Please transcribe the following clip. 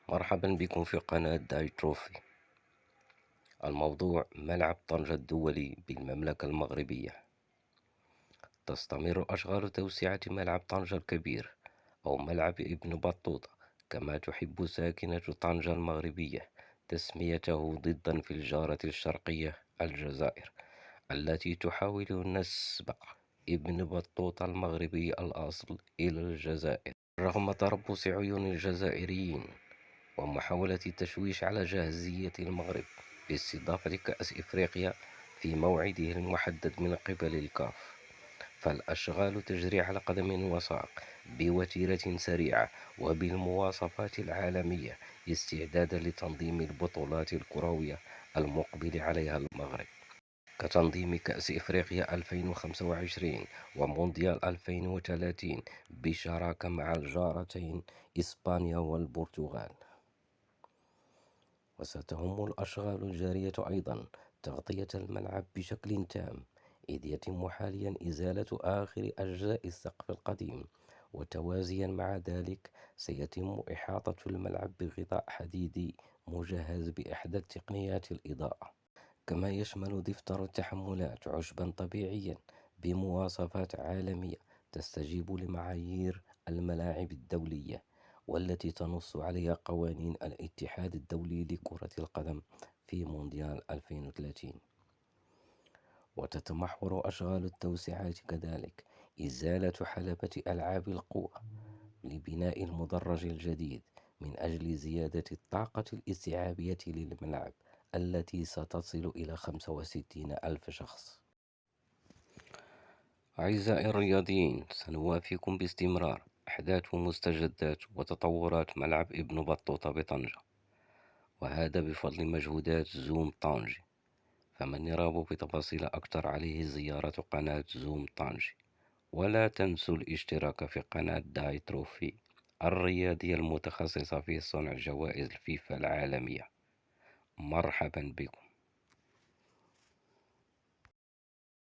مرحبا بكم في قناة داي تروفي. الموضوع ملعب طنجة الدولي بالمملكة المغربية. تستمر أشغال توسعة ملعب طنجة الكبير أو ملعب ابن بطوطة كما تحب ساكنة طنجة المغربية تسميته ضدا في الجارة الشرقية الجزائر التي تحاول نسب ابن بطوطة المغربي الأصل إلى الجزائر رغم تربص عيون الجزائريين ومحاولة التشويش على جاهزية المغرب باستضافة كأس إفريقيا في موعده المحدد من قبل الكاف. فالأشغال تجري على قدم وساق بوتيرة سريعة وبالمواصفات العالمية استعدادا لتنظيم البطولات الكروية المقبل عليها المغرب، كتنظيم كأس إفريقيا 2025 ومونديال 2030 بشراكة مع الجارتين إسبانيا والبرتغال. وستهم الأشغال الجارية أيضا تغطية الملعب بشكل تام، إذ يتم حاليا إزالة آخر أجزاء السقف القديم، وتوازيا مع ذلك سيتم إحاطة الملعب بغطاء حديدي مجهز بأحدث تقنيات الإضاءة، كما يشمل دفتر التحملات عشبا طبيعيا بمواصفات عالمية تستجيب لمعايير الملاعب الدولية والتي تنص عليها قوانين الاتحاد الدولي لكرة القدم في مونديال 2030. وتتمحور أشغال التوسعات كذلك إزالة حلبة ألعاب القوى لبناء المدرج الجديد من أجل زيادة الطاقة الاستيعابية للملعب التي ستصل إلى 65 ألف شخص. أعزائي الرياضيين، سنوافيكم باستمرار أحداث ومستجدات وتطورات ملعب ابن بطوطة بطنجة، وهذا بفضل مجهودات زوم طنجة. فمن يرغب بتفاصيل أكثر عليه زيارة قناة زوم طنجة، ولا تنسوا الاشتراك في قناة داي تروفي الرياضية المتخصصة في صنع جوائز الفيفا العالمية. مرحبا بكم.